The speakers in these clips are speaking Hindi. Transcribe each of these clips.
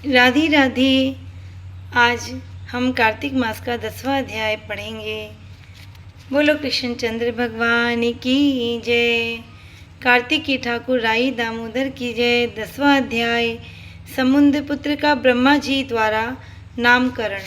राधे राधे। आज हम कार्तिक मास का 10वां अध्याय पढ़ेंगे। बोलो कृष्णचंद्र भगवान की जय। कार्तिक के ठाकुर राई दामोदर की जय। 10वां अध्याय समुद्र पुत्र का ब्रह्मा जी द्वारा नामकरण।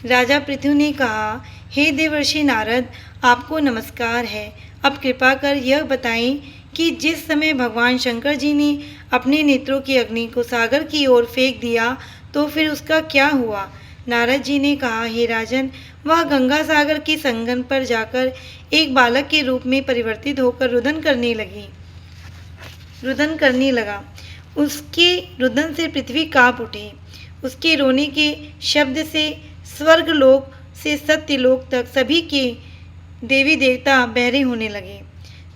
राजा पृथु ने कहा, हे देवर्षि नारद, आपको नमस्कार है। अब कृपा कर यह बताएं कि जिस समय भगवान शंकर जी ने अपने नेत्रों की अग्नि को सागर की ओर फेंक दिया तो फिर उसका क्या हुआ। नारद जी ने कहा, हे राजन, वह गंगा सागर के संगम पर जाकर एक बालक के रूप में परिवर्तित होकर रुदन करने लगा। उसके रुदन से पृथ्वी कांप उठी। उसके रोने के शब्द से स्वर्गलोक से सत्यलोक तक सभी के देवी देवता बहरे होने लगे।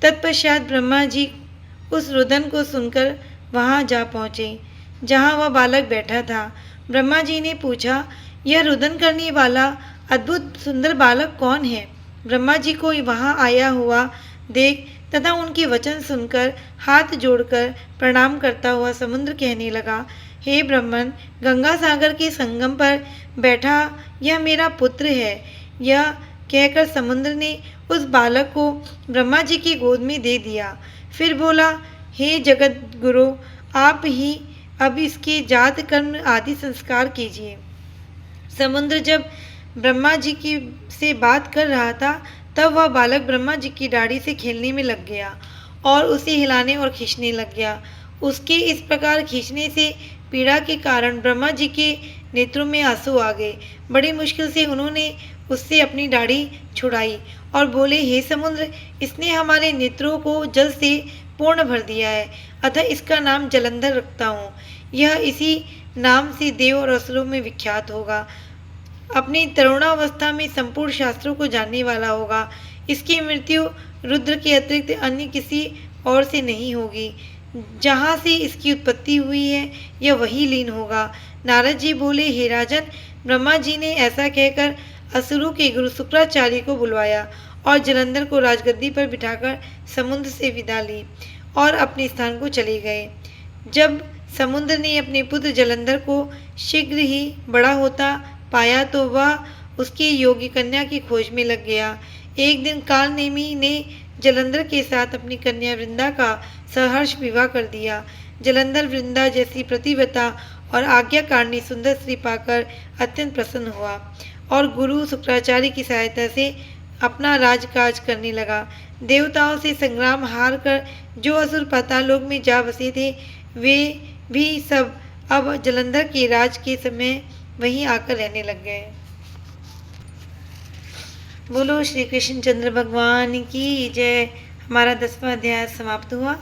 तत्पश्चात ब्रह्मा जी उस रुदन को सुनकर वहां जा पहुँचे जहाँ वह बालक बैठा था। ब्रह्मा जी ने पूछा, यह रुदन करने वाला अद्भुत सुंदर बालक कौन है। ब्रह्मा जी को वहां आया हुआ देख तथा उनके वचन सुनकर हाथ जोड़कर प्रणाम करता हुआ समुद्र कहने लगा, हे ब्रह्मन, गंगा सागर के संगम पर बैठा यह मेरा पुत्र है। यह कहकर समुद्र ने उस बालक को ब्रह्मा जी की गोद में दे दिया। फिर बोला, हे जगत गुरु, आप ही अब इसके जात कर्म आदि संस्कार कीजिए। समुद्र जब ब्रह्मा जी की से बात कर रहा था तब वह बालक ब्रह्मा जी की दाढ़ी से खेलने में लग गया और उसे हिलाने और खींचने लग गया। उसके इस प्रकार खींचने से पीड़ा के कारण ब्रह्मा जी के नेत्रों में आंसू आ गए। बड़ी मुश्किल से उन्होंने उससे अपनी दाढ़ी छुड़ाई और बोले, हे समुद्र, इसने हमारे नेत्रों को जल से पूर्ण भर दिया है, अतः इसका नाम जलंधर रखता हूँ। यह इसी नाम से देव और असुरों में विख्यात होगा। अपनी तरुणावस्था में संपूर्ण शास्त्रों को जानने वाला होगा। इसकी मृत्यु रुद्र के अतिरिक्त अन्य किसी और से नहीं होगी। जहाँ से इसकी उत्पत्ति हुई है यह वही लीन होगा। नारद जी बोले, हे राजन, ब्रह्मा जी ने ऐसा कहकर असुरों के गुरु शुक्राचार्य को बुलवाया और जलंधर को राजगद्दी पर बिठाकर समुद्र से विदा ली और अपने स्थान को चले गए। जब समुद्र ने अपने पुत्र जलंधर को शीघ्र ही बड़ा होता पाया तो वह उसकी योगी कन्या की खोज में लग गया। एक दिन कालनेमी ने जलंधर के साथ अपनी कन्या वृंदा का सहर्ष विवाह कर दिया। जलंधर वृंदा जैसी प्रतिव्रता और आज्ञाकारिणी सुंदर स्त्री पाकर अत्यंत प्रसन्न हुआ और गुरु शुक्राचार्य की सहायता से अपना राजकाज करने लगा। देवताओं से संग्राम हार कर जो असुर पातालोक में जा बसे थे वे भी सब अब जलंधर के राज के समय वहीं आकर रहने लग गए। बोलो श्री कृष्णचंद्र भगवान की जय। हमारा 10वां अध्याय समाप्त हुआ।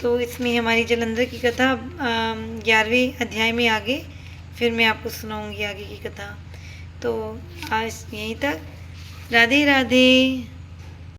तो इसमें हमारी जलंधर की कथा 11वें अध्याय में आगे फिर मैं आपको सुनाऊंगी आगे की कथा। तो आज यहीं तक। राधे राधे।